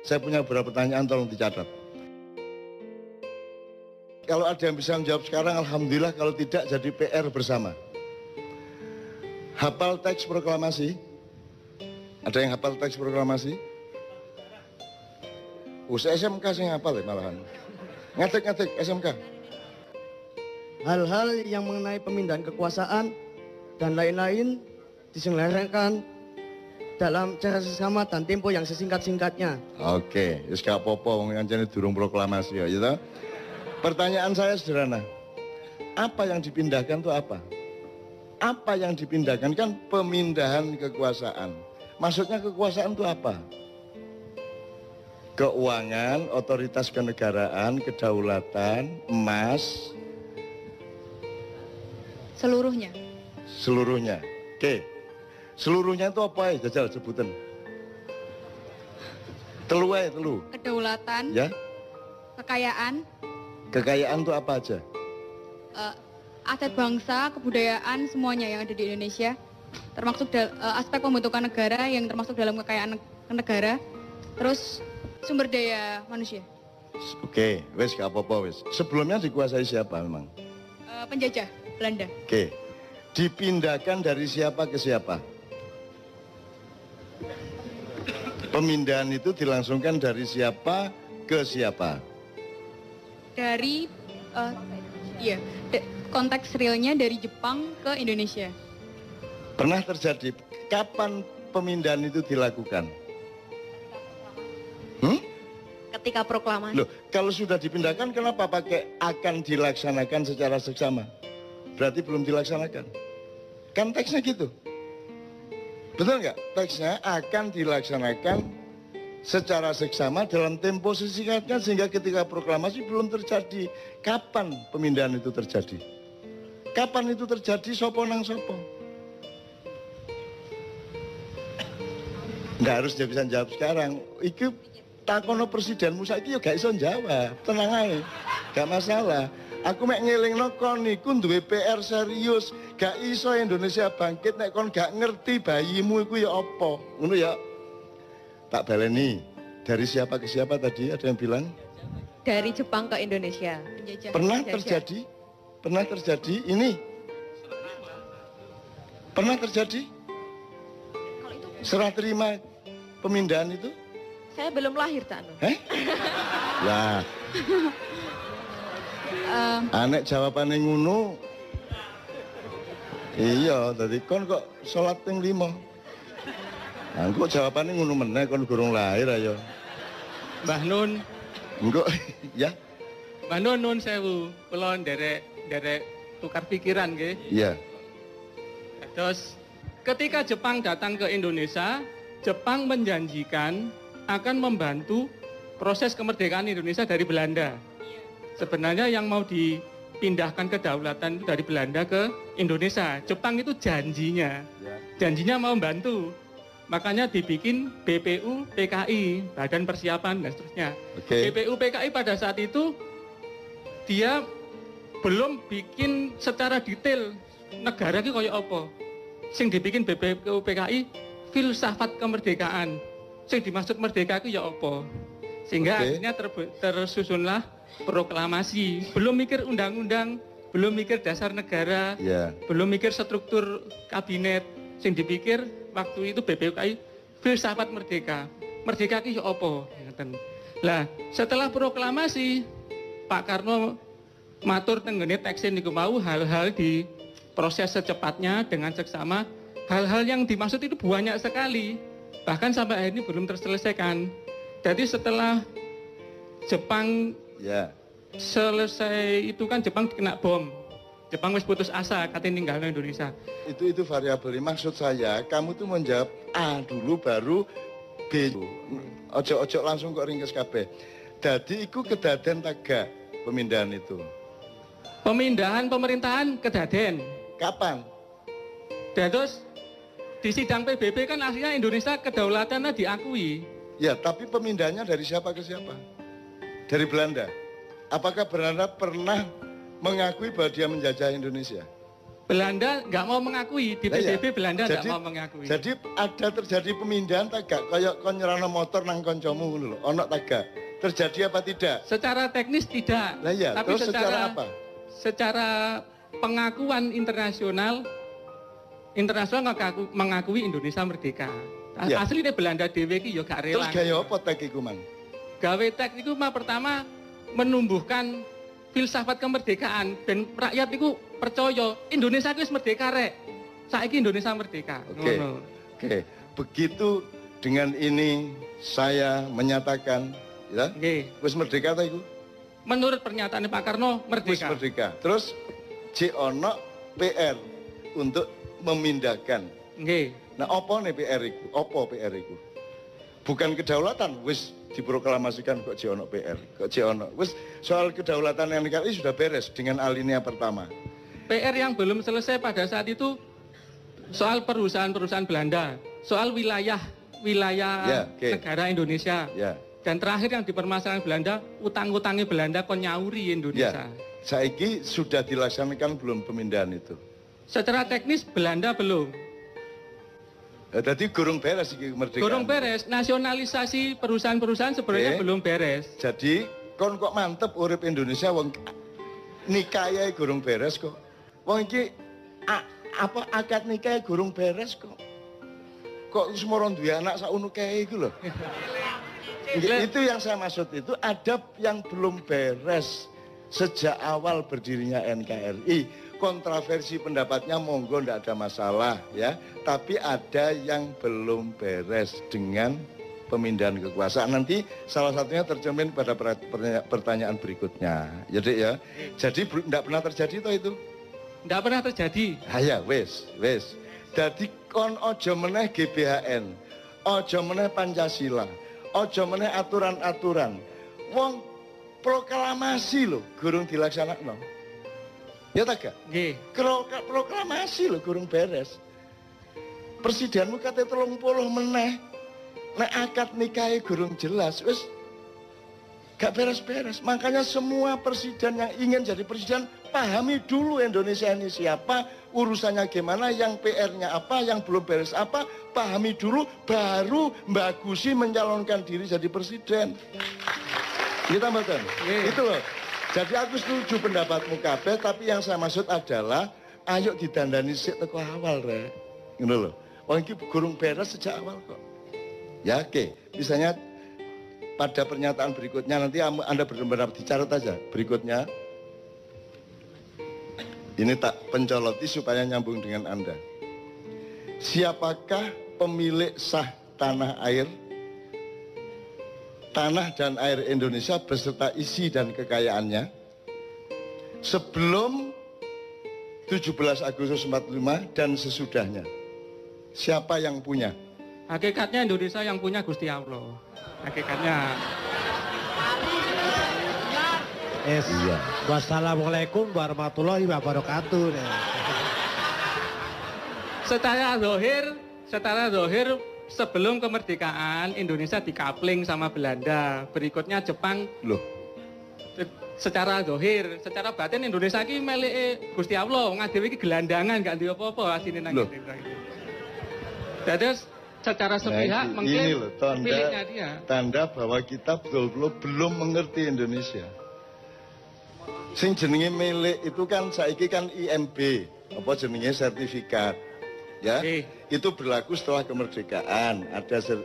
Saya punya beberapa pertanyaan, tolong dicatat. Kalau ada yang bisa menjawab sekarang, alhamdulillah. Kalau tidak, jadi PR bersama. Hafal teks proklamasi? Ada yang hafal teks proklamasi? Saya SMK sih hafal ya malahan. Ngetik SMK. Hal-hal yang mengenai pemindahan kekuasaan dan lain-lain diselenggarakan dalam cara sesama dan tempo yang sesingkat-singkatnya. Oke, wis gak apa-apa wong kancane durung proklamasi ya, gitu. Pertanyaan saya sederhana. Apa yang dipindahkan itu apa? Apa yang dipindahkan kan pemindahan kekuasaan. Maksudnya kekuasaan itu apa? Keuangan, otoritas kenegaraan, kedaulatan, emas. Seluruhnya. Seluruhnya. Oke. Seluruhnya itu apa ya? Jajal sebutan. Telu ae, telu. Kedaulatan. Ya. Kekayaan. Kekayaan itu apa aja? Aset bangsa, kebudayaan, semuanya yang ada di Indonesia. Termasuk aspek pembentukan negara yang termasuk dalam kekayaan negara. Terus sumber daya manusia. Oke, wes gak apa-apa wes. Sebelumnya dikuasai siapa memang? Penjajah Belanda. Oke. Dipindahkan dari siapa ke siapa? Pemindahan itu dilangsungkan dari siapa ke siapa? Dari konteks realnya dari Jepang ke Indonesia. Pernah terjadi. Kapan pemindahan itu dilakukan? Ketika proklamasi. Loh, kalau sudah dipindahkan kenapa pakai akan dilaksanakan secara seksama? Berarti belum dilaksanakan. Kan teksnya gitu. Betul nggak? Teksnya akan dilaksanakan secara seksama dalam tempo sesingkatnya sehingga ketika proklamasi belum terjadi. Kapan pemindahan itu terjadi? Kapan itu terjadi? Sopo nang sopo? Nggak harus dia bisa jawab sekarang. Itu takono presiden Musa iki yo gak iso jawab. Tenang aja. Gak masalah. Aku mek ngelingno kon niku duwe PR serius. Gak iso Indonesia bangkit nek kon gak ngerti bayimu iku ya apa. Ngono ya. Tak baleni. Dari siapa ke siapa tadi ada yang bilang? Dari Jepang ke Indonesia. Pernah terjadi? Pernah terjadi ini? Pernah terjadi? Serah terima pemindahan itu? Saya belum lahir, Cak Nur. Lah. Anek jawabannya ngono. Iya, tadi kon kok sholat ping 5. Nah, kok jawabannya ngono meneh kon gurung lahir ayo. Mbah Nun. Engko ya. Mbah Nun nun sewu. Kula nderek tukar pikiran nggih. Iya. Terus ketika Jepang datang ke Indonesia, Jepang menjanjikan akan membantu proses kemerdekaan Indonesia dari Belanda. Sebenarnya yang mau dipindahkan kedaulatan itu dari Belanda ke Indonesia. Jepang itu janjinya mau membantu. Makanya dibikin BPU PKI, Badan Persiapan dan seterusnya. Okay. BPU PKI pada saat itu dia belum bikin secara detail negara ini kayak apa. Sing dibikin BPU PKI filsafat kemerdekaan. Sing dimaksud merdeka itu ya apa? Sehingga akhirnya tersusunlah proklamasi. Belum mikir undang-undang, belum mikir dasar negara, belum mikir struktur kabinet. Sing dipikir waktu itu BPUKI filsafat merdeka. Merdeka itu ya apa? Lah, setelah proklamasi Pak Karno matur tenggene teksin niku mau hal-hal di proses secepatnya dengan seksama. Hal-hal yang dimaksud itu banyak sekali. Bahkan sampai hari ini belum terselesaikan. Jadi setelah Jepang selesai itu kan Jepang kena bom. Jepang wis putus asa katanya ninggalin Indonesia. Itu variabel. Maksud saya kamu tuh menjawab A dulu baru B. Ojo langsung kok ringkes kabeh. Jadi iku kedaden taga pemindahan itu. Pemindahan pemerintahan kedaden. Kapan? Terus di sidang PBB kan aslinya Indonesia kedaulatannya diakui. Ya, tapi pemindahannya dari siapa ke siapa? Dari Belanda. Apakah Belanda pernah mengakui bahwa dia menjajah Indonesia? Belanda nggak mau mengakui, di Lah iya. PBB Belanda nggak Jadi- mau mengakui. Jadi ada terjadi pemindahan tak gak? Kayak kon nyerano motor nang koncomu ngono lho. Ono tak gak? Terjadi apa tidak? Secara teknis tidak, Lah iya, tapi terus secara apa? Secara pengakuan internasional mengakui Indonesia merdeka. Ya. Aslinya Belanda dhewe iki ya gak Terus rela. gaya apa tek iku, Man? Gawe tek niku pertama menumbuhkan filsafat kemerdekaan ben rakyat niku percaya Indonesia wis merdeka rek. Saiki Indonesia merdeka. Oke. Ngono. Oke, begitu dengan ini saya menyatakan ya, Nggih. wis merdeka ta iku? Menurut pernyataan Pak Karno Wis merdeka. merdeka. Terus ono PR untuk memindahkan. Nggih. Nah, apa nih PR iku? Apa PR iku? Bukan kedaulatan, wis diproklamasikan kok ono PR, kok ono. Wis soal kedaulatan NKRI sudah beres dengan alinea pertama. PR yang belum selesai pada saat itu soal perusahaan-perusahaan Belanda, soal wilayah Ya, oke. negara Indonesia. Ya, Dan terakhir yang dipermasalahan Belanda, utang-utangnya Belanda kon nyauri Indonesia. ya. Saiki sudah dilaksanakan belum pemindahan itu? Secara teknis Belanda belum. Jadi gurung beres iki kemerdekaan. Gorong beres, nasionalisasi perusahaan-perusahaan sebenarnya Oke. belum beres. Jadi kon kok mantep urip Indonesia wong nikahe gurung beres kok. Wong iki apa akad nikahe gurung beres kok. Kok semua duwe anak sauno kae iku lho. Itu yang saya maksud itu ada yang belum beres sejak awal berdirinya NKRI. Kontroversi pendapatnya monggo ndak ada masalah ya, tapi ada yang belum beres dengan pemindahan kekuasaan. Nanti salah satunya tercermin pada pertanyaan berikutnya. Jadi ya, jadi ndak pernah terjadi toh itu. Tidak pernah terjadi. Haya wes. Jadi kon ojo meneh GBHN, ojo meneh Pancasila, ojo meneh aturan-aturan. Wong proklamasi lho gurung dilaksanakno. Ya tak gak? Nggih. Proklamasi lho gurung beres. Presidenmu kate 30 meneh. Nek akad nikahe gurung jelas, wis gak beres-beres. Makanya semua presiden yang ingin jadi presiden pahami dulu Indonesia ini siapa, urusannya gimana, yang PR-nya apa, yang belum beres apa, pahami dulu baru bagusi mencalonkan diri jadi presiden. Kita makan. Itu loh. Jadi aku setuju pendapatmu kabeh, tapi yang saya maksud adalah ayo didandani sik teko awal rek. Ngono lho. Wong iki gurung beres sejak awal kok. Ya oke. Misalnya pada pernyataan berikutnya nanti Anda benar-benar dicatat aja berikutnya. Ini tak pencoloti supaya nyambung dengan Anda. Siapakah pemilik sah tanah air? Tanah dan air Indonesia beserta isi dan kekayaannya sebelum 17 Agustus 45 dan sesudahnya. Siapa yang punya? Hakikatnya Indonesia yang punya Gusti Allah. Hakikatnya. Iya. Wassalamualaikum warahmatullahi wabarakatuh. Secara zahir sebelum kemerdekaan Indonesia dikapling sama Belanda. Berikutnya Jepang. Loh, Secara zahir, secara batin Indonesia iki melike Gusti Allah, wong adewe iki gelandangan gak duwe apa-apa asine nang Loh. kene. Terus secara sepihak nah, mengklaim ini loh miliknya dia. tanda bahwa kita betul-betul belum mengerti Indonesia. Sing jenenge milik itu kan saiki kan IMB, apa jenenge sertifikat. Ya, itu berlaku setelah kemerdekaan.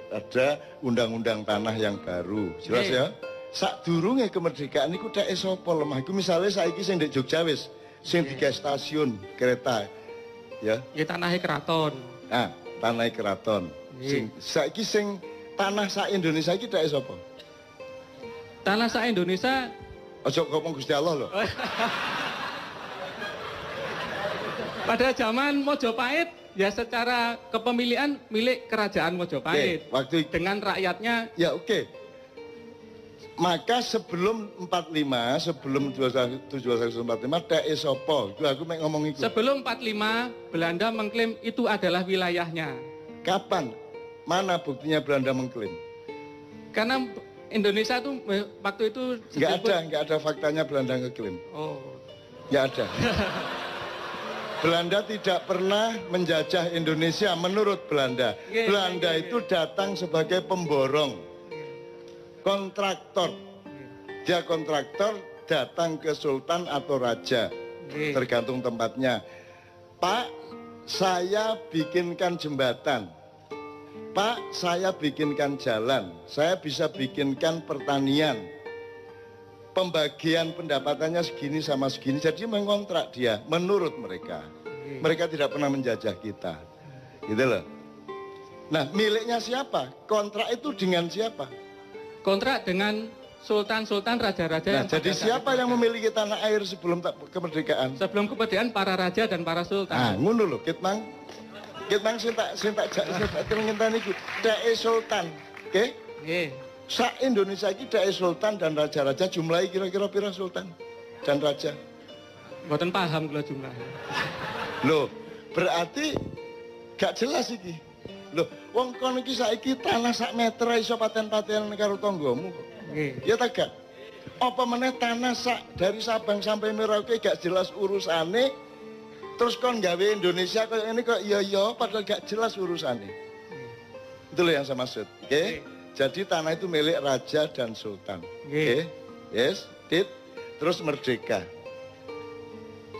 Ada undang-undang tanah yang baru. Jelas ya? Sadurunge kemerdekaan iku dak sapa lemah. Iku misale saiki sing ndek Jogja wis sing digawe stasiun kereta. Ya. Ya tanahnya keraton. Nah, tanah keraton. Sing saiki sing tanah sak Indonesia iki dak sapa? Tanah sak Indonesia. Ojo ngomong Gusti Allah loh. Pada zaman Mojopahit ya secara kepemilikan milik kerajaan Mojopahit. Waktu dengan rakyatnya. Ya oke. Maka sebelum 45, sebelum 1745 dak sapa? Iku aku mek ngomong iku. Sebelum 45 Belanda mengklaim itu adalah wilayahnya. Kapan? Mana buktinya Belanda mengklaim? Karena Indonesia itu waktu itu Nggak ada faktanya Belanda ngeklaim. Oh. Nggak ada. Belanda tidak pernah menjajah Indonesia menurut Belanda. Nggih, Belanda nggih, itu datang sebagai pemborong, kontraktor. Dia kontraktor datang ke sultan atau raja, Nggih. tergantung tempatnya. Pak, saya bikinkan jembatan. Pak, saya bikinkan jalan. Saya bisa bikinkan pertanian. Pembagian pendapatannya segini sama segini. Jadi mengontrak dia menurut mereka. Mereka tidak pernah menjajah kita. Gitu loh. Nah, miliknya siapa? Kontrak itu dengan siapa? Kontrak dengan sultan-sultan, raja-raja. Nah, jadi siapa yang memiliki tanah air sebelum kemerdekaan? Sebelum kemerdekaan para raja dan para sultan. Ah, ngono lho, Kitmang sing tak ngenteni iku dheke sultan. Oke? Nggih. Sak Indonesia iki dheke sultan dan raja-raja, jumlahnya kira-kira pira sultan dan raja? Mboten paham kula jumlahnya. Loh, berarti gak jelas iki. Loh, wong kon iki saiki tanah sak meter iso paten-paten karo tanggamu kok. Nggih. Ya tak gak? Apa meneh tanah sak dari Sabang sampai Merauke gak jelas urusane, terus kon gawe Indonesia kayak ini kok iya padahal gak jelas urusane. Itu loh yang saya maksud. Oke? Jadi tanah itu milik raja dan sultan. Oke? Yes, tit. Terus merdeka.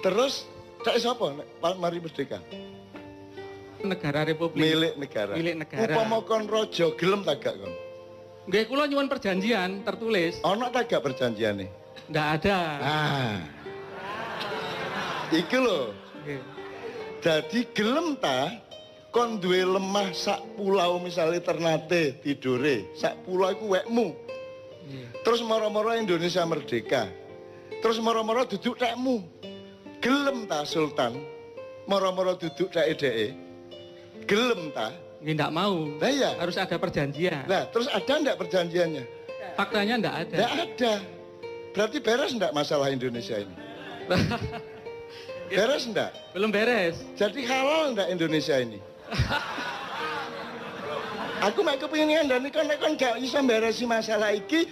Terus tak siapa mari merdeka? Negara Republik. Milik negara. Milik negara. Upama kon raja gelem tak gak kon? Nggih, kula nyuwun perjanjian tertulis. Ono tak gak perjanjiane? Ndak ada. Ah. Iki lho. Nggih. Jadi gelem ta kon duwe lemah sak pulau misalnya Ternate tidure, sak pulau iku wekmu. Terus moro-moro Indonesia merdeka. Terus moro-moro duduk tekmu. Gelem ta sultan? Moro-moro duduk dheke. Gelem ta? Nggih, ndak mau. Lah iya. Harus ada perjanjian. Nah, terus ada ndak perjanjiannya? Faktanya ndak ada. Ndak ada. Berarti beres ndak masalah Indonesia ini? Beres ndak? Belum beres. Jadi halal ndak Indonesia ini? Aku mek kepengin ngandani kon gak iso beresi masalah iki,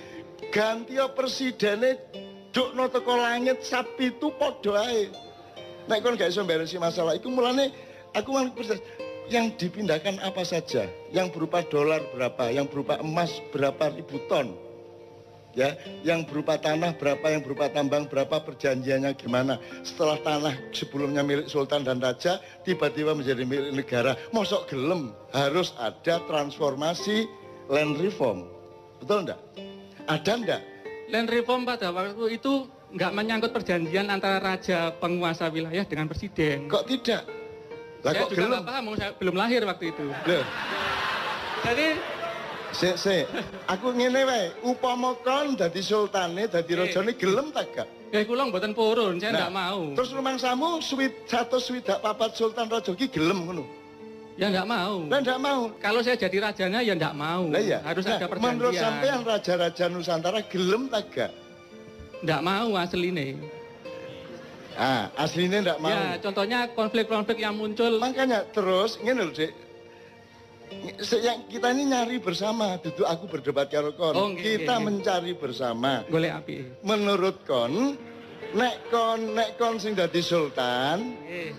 ganti presidene dukno teko langit sapi itu padha ae. Nek kon gak iso beresi masalah iku mulane aku yang dipindahkan apa saja, yang berupa dolar berapa, yang berupa emas berapa ribu ton. Ya, yang berupa tanah berapa, yang berupa tambang berapa, perjanjiannya gimana. Setelah tanah sebelumnya milik sultan dan raja tiba-tiba menjadi milik negara, mosok gelem harus ada transformasi land reform. Betul enggak? Ada enggak? Land reform pada waktu itu nggak menyangkut perjanjian antara raja penguasa wilayah dengan presiden. Kok tidak? Lah Saya kok juga gelem? nggak paham, saya belum lahir waktu itu. Loh, Jadi aku ngene wae, upama kon dadi sultane, dadi rajane gelem tak gak? ya kula mboten purun, saya nggak mau. Terus rumangsamu 124 sultan raja ki gelem ngono. Ya nggak mau. Lah ndak mau. Kalau saya jadi rajanya ya nggak mau. Lah iya. Harus Nah, ada perjanjian. menurut sampean raja-raja Nusantara gelem tak gak? Nggak mau asline. Ah, aslinya ndak mau. Ya, contohnya konflik-konflik yang muncul. Makanya terus ngene lho, Dik. Yang kita ini nyari bersama, duduk aku berdebat karo kon. Oh, nggih, Kita nggih. mencari bersama. Golek api. Menurut kon, nek kon sing dadi sultan, Nggih.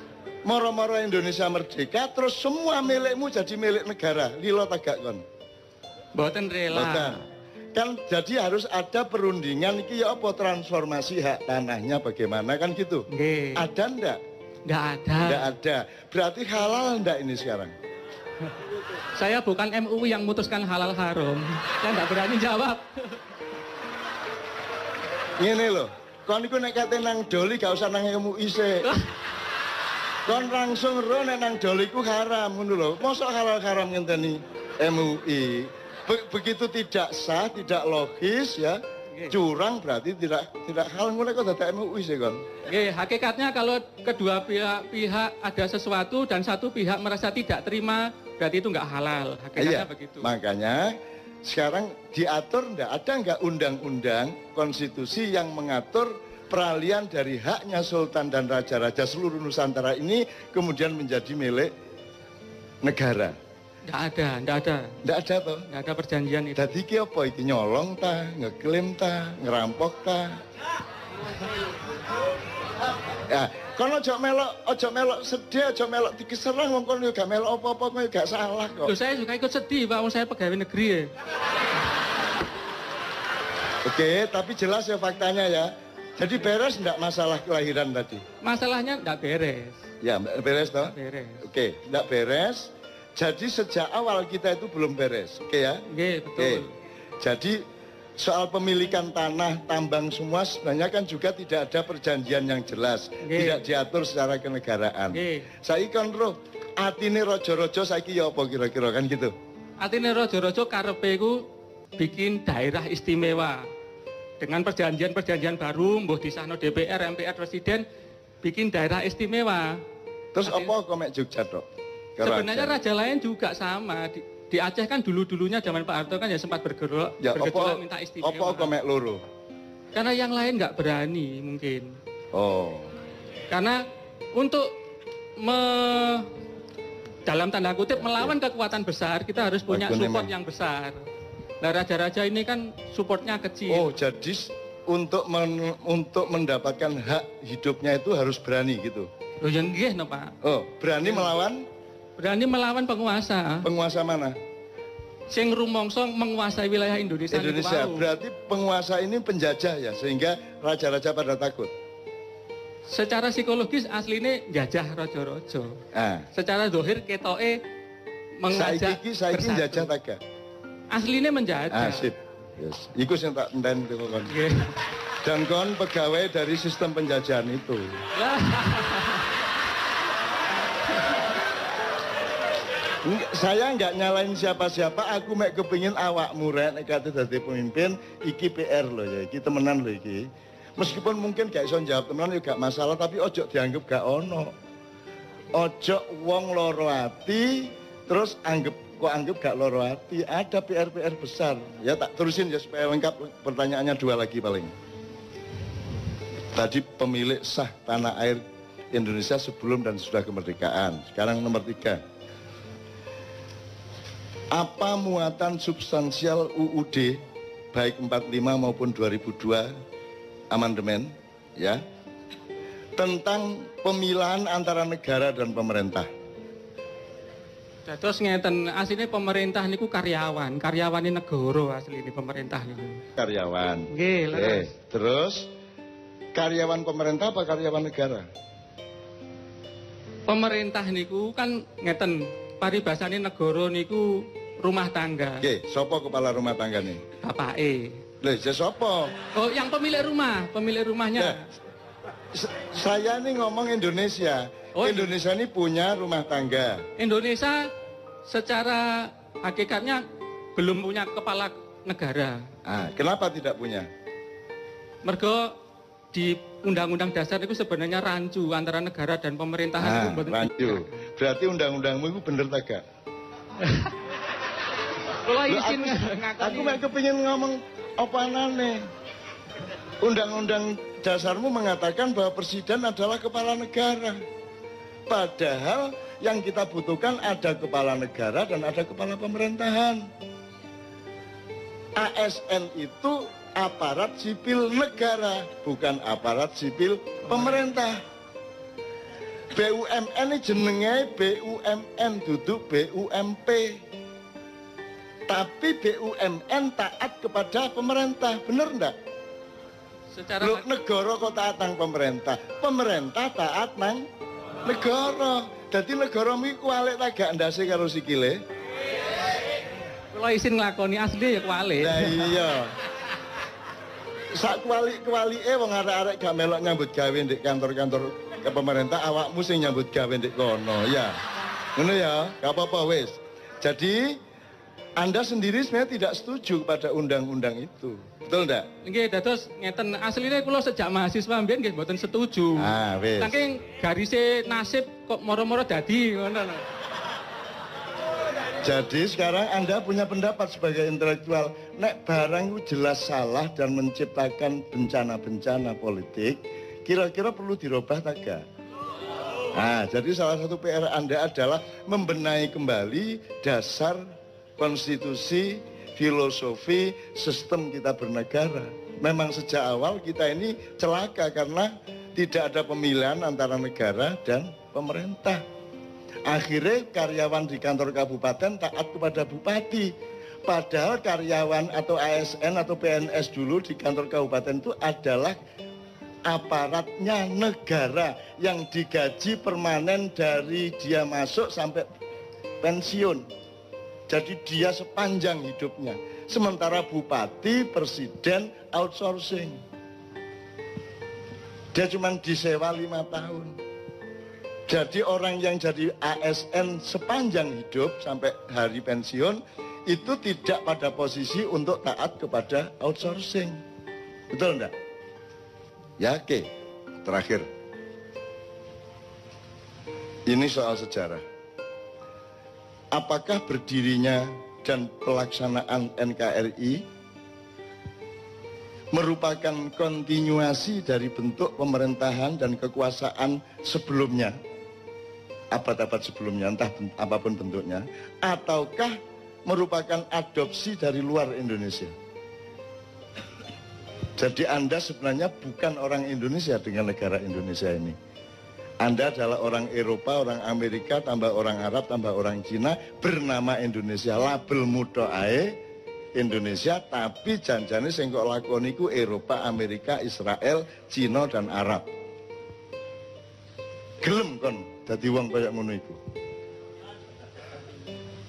moro-moro Indonesia merdeka, terus semua milikmu jadi milik negara. Lilo tagak kon. Mboten rela. Boten. Kan jadi harus ada perundingan iki ya apa transformasi hak tanahnya bagaimana kan gitu. Nggih. Ada ndak? Nggak ada. Ndak ada. Berarti halal ndak ini sekarang? Saya bukan MUI yang memutuskan halal haram. Saya nggak berani jawab. Ngene lho, kon iku nek kate nang doli gak usah nang MUI sik. Kon langsung ro nek nang doli ku haram ngono lho. Mosok halal haram ngenteni MUI. Begitu tidak sah, tidak logis ya. Curang berarti tidak halal ngono kok dadak MUI sik kon. Nggih, hakikatnya kalau kedua pihak ada sesuatu dan satu pihak merasa tidak terima, berarti itu nggak halal. Hakikatnya begitu. Makanya sekarang diatur ada nggak undang-undang konstitusi yang mengatur peralihan dari haknya sultan dan raja-raja seluruh Nusantara ini kemudian menjadi milik negara. Nggak ada. Nggak ada toh? Nggak ada perjanjian itu. Dadi iki apa iki nyolong ta, ngeklaim ta, ngerampok ta? Ya, kono ojo melok sedih, ojo melok dikeserang wong kono yo gak melok apa-apa, kowe gak salah kok. Loh, saya juga ikut sedih, Pak, wong saya pegawai negeri ya. Oke, tapi jelas ya faktanya ya. Jadi beres enggak masalah kelahiran tadi? Masalahnya enggak beres. Ya, beres toh? Enggak beres. Oke, enggak beres. Jadi sejak awal kita itu belum beres. Oke ya? Oke, betul. Oke. Jadi soal pemilikan tanah, tambang semua sebenarnya kan juga tidak ada perjanjian yang jelas. Tidak diatur secara kenegaraan. Saya kan roh, atine rojo-rojo saiki ya apa kira-kira kan gitu? Atine rojo-rojo karepe iku bikin daerah istimewa. Dengan perjanjian-perjanjian baru, mbuh disahno DPR, MPR, Presiden, bikin daerah istimewa. Terus apa kok mek Jogja tok? Sebenarnya raja lain juga sama. Di Aceh kan dulu-dulunya zaman Pak Harto kan ya sempat bergejolak minta istimewa. Apa kok mek loro? Karena yang lain nggak berani mungkin. Oh. Karena untuk dalam tanda kutip melawan kekuatan besar, kita harus punya support yang besar. Nah, raja-raja ini kan supportnya kecil. Oh, jadi untuk mendapatkan hak hidupnya itu harus berani gitu. Loh, yang nggih no, Pak. Oh, berani melawan? Berani melawan penguasa. Penguasa mana? Sing rumangsa menguasai wilayah Indonesia. Indonesia. Berarti penguasa ini penjajah ya, sehingga raja-raja pada takut. Secara psikologis aslinya jajah rojo-rojo. Secara dohir ketoke mengajak saiki jajah taga. Aslinya menjajah. Sip. Yes. Iku sing tak enten itu kon. Dan kon pegawai dari sistem penjajahan itu. Saya nggak nyalain siapa-siapa, aku mek kepingin awakmu rek nek kate dadi pemimpin, iki PR loh ya, iki temenan loh iki. Meskipun mungkin gak iso jawab temenan ya gak masalah, tapi ojo dianggap gak ono. Ojo wong loro ati terus anggap gak loro ati, ada PR-PR besar. Ya tak terusin ya supaya lengkap, pertanyaannya 2 lagi paling. Tadi pemilik sah tanah air Indonesia sebelum dan sudah kemerdekaan. Sekarang nomor 3. Apa muatan substansial UUD baik 45 maupun 2002 amandemen ya tentang pemilahan antara negara dan pemerintah? Terus ngeten, aslinya pemerintah niku karyawan ini negara aslinya pemerintah niku. Karyawan. Nggih, terus karyawan pemerintah apa karyawan negara? Pemerintah niku kan ngeten, paribasane negara niku rumah tangga. Oke, sopo kepala rumah tangga nih? Bapake. Loh, sopo? Oh, yang pemilik rumahnya. Saya nih ngomong Indonesia. Oh, Indonesia ini punya rumah tangga. Indonesia secara hakikatnya belum punya kepala negara. Kenapa tidak punya? Mergo di Undang-Undang Dasar itu sebenarnya rancu antara negara dan pemerintahan. Rancu. Berarti undang-undangmu itu bener tak gak? Kalau izin aku mek kepingin ngomong apa anane. Undang-undang dasarmu mengatakan bahwa presiden adalah kepala negara. Padahal yang kita butuhkan ada kepala negara dan ada kepala pemerintahan. ASN itu aparat sipil negara, bukan aparat sipil pemerintah. BUMN ini jenenge BUMN duduk BUMP. Tapi BUMN taat kepada pemerintah, bener enggak? Secara negara kok taat nang pemerintah, pemerintah taat nang negara. Jadi negara mi kualik tak gak ndase karo sikile. Kalau isin nglakoni asli ya kualik. Lah iya. Sak kualik-kualike wong arek-arek gak melok nyambut gawe ndek kantor-kantor ke pemerintah, awakmu sing nyambut gawe ndek kono ya. Ngono ya, gak apa-apa wis. Jadi Anda sendiri sebenarnya tidak setuju pada undang-undang itu. Betul enggak? Nggih, dados ngeten asline kula sejak mahasiswa mbiyen nggih mboten setuju. Wis. Saking garise nasib kok moro-moro dadi ngono lho. Jadi sekarang Anda punya pendapat sebagai intelektual, nek barang itu jelas salah dan menciptakan bencana-bencana politik, kira-kira perlu dirubah tak gak? Jadi salah satu PR Anda adalah membenahi kembali dasar konstitusi, filosofi, sistem kita bernegara. Memang sejak awal kita ini celaka karena tidak ada pemilihan antara negara dan pemerintah. Akhirnya karyawan di kantor kabupaten taat kepada bupati. Padahal karyawan atau ASN atau PNS dulu di kantor kabupaten itu adalah aparatnya negara yang digaji permanen dari dia masuk sampai pensiun. Jadi dia sepanjang hidupnya. Sementara bupati, presiden outsourcing. Dia cuma disewa 5 tahun. Jadi orang yang jadi ASN sepanjang hidup sampai hari pensiun itu tidak pada posisi untuk taat kepada outsourcing. Betul enggak? Ya, oke. Terakhir. Ini soal sejarah. Apakah berdirinya dan pelaksanaan NKRI merupakan kontinuasi dari bentuk pemerintahan dan kekuasaan sebelumnya, abad-abad sebelumnya, entah apapun bentuknya, ataukah merupakan adopsi dari luar Indonesia? Jadi Anda sebenarnya bukan orang Indonesia dengan negara Indonesia ini. Anda adalah orang Eropa, orang Amerika, tambah orang Arab, tambah orang Cina, bernama Indonesia, label muda ae Indonesia, tapi janjane sing kok lakoni ku Eropa, Amerika, Israel, Cina dan Arab. Gelem kon dadi wong kaya ngono iku.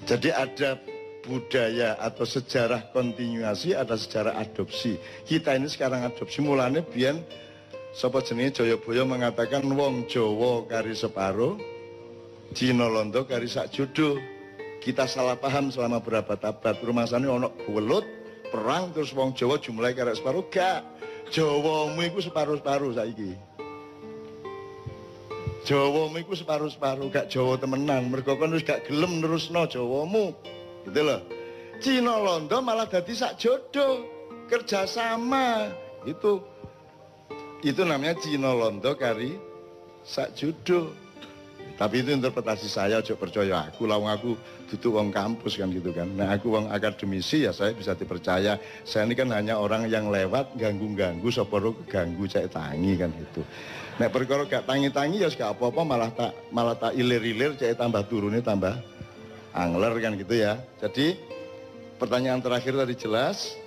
Jadi ada budaya atau sejarah kontinuasi, ada sejarah adopsi. Kita ini sekarang adopsi, mulane biyen sapa jenenge Jayabaya mengatakan wong Jawa kari separo, Cina Londo kari sak jodoh. Kita salah paham selama berapa abad. Rumasane ono welut, perang terus wong Jawa jumlahe kari separo, gak. Jawamu iku separo-separo saiki. Jawamu iku separo-separo, gak Jawa temenan. Mergo kon wis gak gelem nerusno Jawamu. Gitu loh. Cina Londo malah dadi sak jodoh, kerjasama. Itu namanya Cina Londo kari sak jodoh. Tapi itu interpretasi saya, ojo percaya aku, lawang aku duduk wong kampus kan gitu kan. Nah aku wong akademisi ya saya bisa dipercaya. Saya ini kan hanya orang yang lewat ganggu-ganggu, soporo keganggu cek tangi kan gitu. Nek perkara gak tangi-tangi ya gak apa-apa, malah tak ilir-ilir cek tambah turunnya tambah angler kan gitu ya. Jadi pertanyaan terakhir tadi jelas.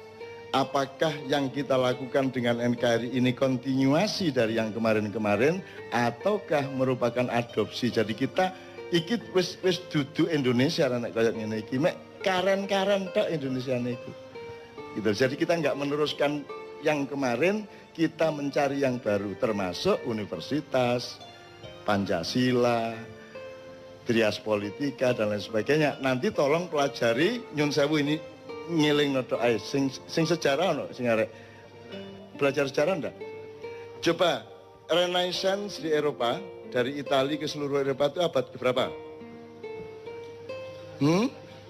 Apakah yang kita lakukan dengan NKRI ini kontinuasi dari yang kemarin-kemarin ataukah merupakan adopsi? Jadi kita ikut wis duduk Indonesia nek kayak ngene iki mek karen-karen tok Indonesia niku. Gitu. Jadi kita nggak meneruskan yang kemarin, kita mencari yang baru termasuk universitas, Pancasila, Trias Politika dan lain sebagainya. Nanti tolong pelajari nyun sewu ini ngiling noto ae sing sejarah ono sing arek belajar sejarah ndak? Coba Renaissance di Eropa dari Italia ke seluruh Eropa itu abad berapa? 14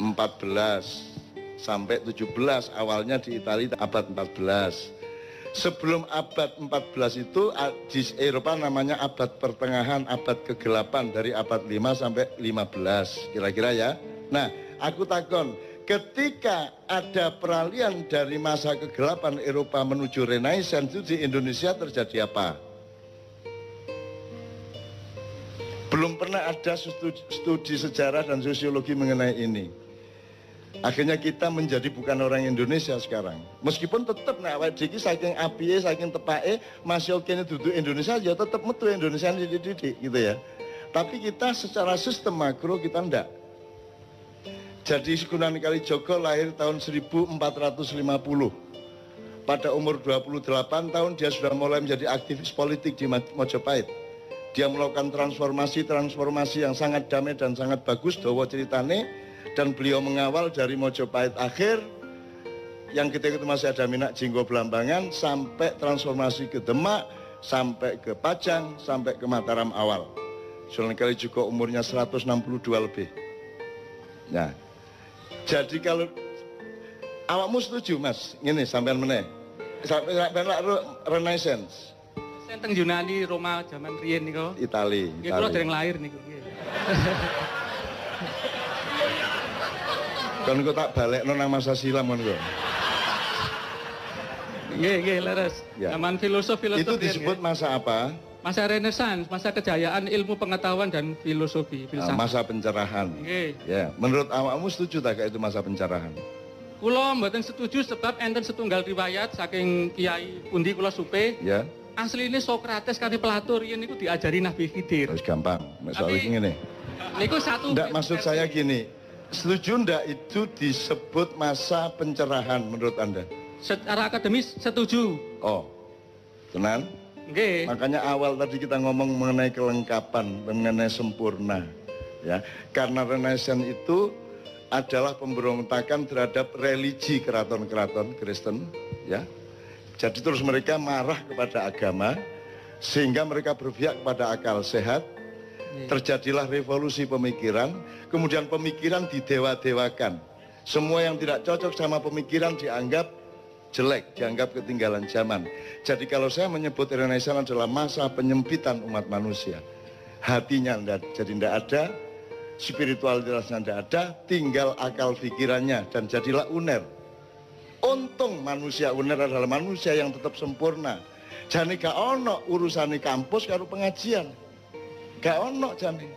sampai 17 awalnya di Italia abad 14. Sebelum abad 14 itu di Eropa namanya abad pertengahan, abad ke-8 dari abad 5 sampai 15 kira-kira ya. Nah, aku takon ketika ada peralihan dari masa kegelapan Eropa menuju Renaissance itu di Indonesia terjadi apa? Belum pernah ada studi sejarah dan sosiologi mengenai ini. Akhirnya kita menjadi bukan orang Indonesia sekarang. Meskipun tetap nek awake dhewe saking apike, saking tepake masih kene duduk Indonesia ya tetap metu Indonesia dididik gitu ya. Tapi kita secara sistem makro kita ndak. Jadi Sunan Kalijaga lahir tahun 1450. Pada umur 28 tahun dia sudah mulai menjadi aktivis politik di Mojopahit. Dia melakukan transformasi yang sangat damai dan sangat bagus, dawa ceritane, dan beliau mengawal dari Mojopahit akhir yang ketika itu masih ada Minak Jinggo Belambangan sampai transformasi ke Demak, sampai ke Pajang, sampai ke Mataram awal. Sunan Kalijaga umurnya 162 lebih. Nah, jadi kalau awakmu setuju Mas, ini sampean meneh. Sampean Renaissance. Teng Yunani, Roma zaman riyen niku. Itali. Nggih kula dereng lahir niku nggih. Kan kok tak balekno nang masa silam kon kok. Nggih, leres. Ya. Zaman filosof. Itu disebut masa apa? Masa Renaissance, masa kejayaan ilmu pengetahuan dan filosofi, filsafat. Masa pencerahan. Nggih. Ya, menurut awakmu setuju tak itu masa pencerahan? Kula mboten setuju sebab enten setunggal riwayat saking Kiai pundi kula supe. Ya. Asline Sokrates kali Plato riyen niku diajari Nabi Khidir. Terus gampang. Soal iki ngene. Niku satu. Ndak, maksud saya gini. Setuju ndak itu disebut masa pencerahan menurut Anda? Secara akademis setuju. Oh. Tenan? Nggih. Makanya awal tadi kita ngomong mengenai kelengkapan, mengenai sempurna. Ya, karena Renaissance itu adalah pemberontakan terhadap religi keraton-keraton Kristen, ya. Jadi terus mereka marah kepada agama sehingga mereka berpihak kepada akal sehat. Terjadilah revolusi pemikiran, kemudian pemikiran didewa-dewakan. Semua yang tidak cocok sama pemikiran dianggap jelek, dianggap ketinggalan zaman. Jadi kalau saya menyebut Renaissance adalah masa penyempitan umat manusia. Hatinya jadi tidak ada, spiritualitasnya tidak ada, tinggal akal pikirannya dan jadilah uner. Untung manusia uner adalah manusia yang tetap sempurna. Jadi gak ono urusane kampus karo pengajian. Gak ono jane.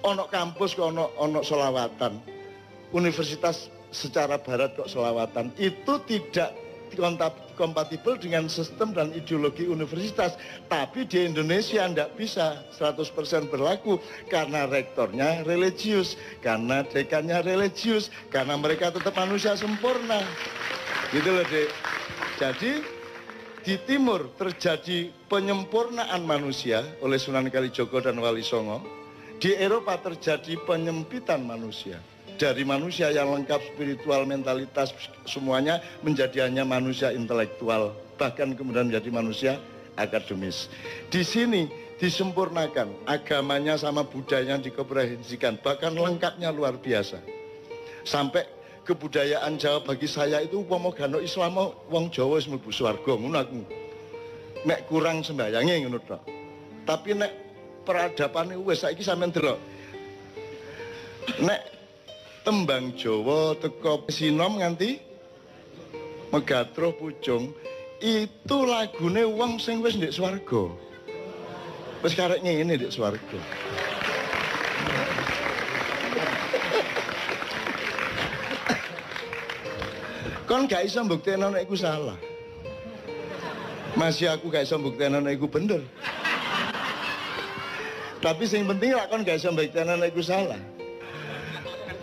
Ono kampus kok ono selawatan. Universitas secara barat kok selawatan. Itu tidak kompatibel dengan sistem dan ideologi universitas. Tapi di Indonesia tidak bisa 100% berlaku karena rektornya religius, karena dekannya religius, karena mereka tetap manusia sempurna. Gitu loh, Dek. Jadi di timur terjadi penyempurnaan manusia oleh Sunan Kalijogo dan Wali Songo. Di Eropa terjadi penyempitan manusia. Dari manusia yang lengkap spiritual, mentalitas, semuanya menjadi hanya manusia intelektual. Bahkan kemudian menjadi manusia akademis. Di sini disempurnakan, agamanya sama budayanya dikomprensikan. Bahkan lengkapnya luar biasa. Sampai kebudayaan Jawa bagi saya itu umpama gano Islam wong Jawa wis mlebu swarga ngono aku. Nek kurang sembayange ngono tok. Tapi nek peradapane wis saiki sampean delok. Nek tembang Jawa teko sinom nganti Megatro Pucung itu lagune wong sing wis ndek swarga. Wis karek ngene ndek swarga. Kon gak iso mbuktekno nek iku salah. Masih aku gak iso mbuktekno nek iku bener. Tapi sing penting lak kon gak iso mbuktekno nek iku salah.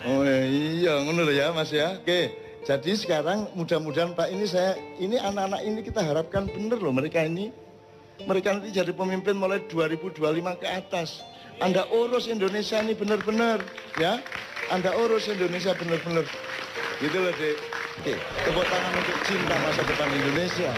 Oh iya, ngono lho ya Mas ya. Oke, jadi sekarang mudah-mudahan Pak ini anak-anak ini kita harapkan bener loh mereka ini. Mereka nanti jadi pemimpin mulai 2025 ke atas. Anda urus Indonesia ini bener-bener ya. Anda urus Indonesia bener-bener. Gitu loh Dek. Oke, tepuk tangan untuk cinta masa depan Indonesia.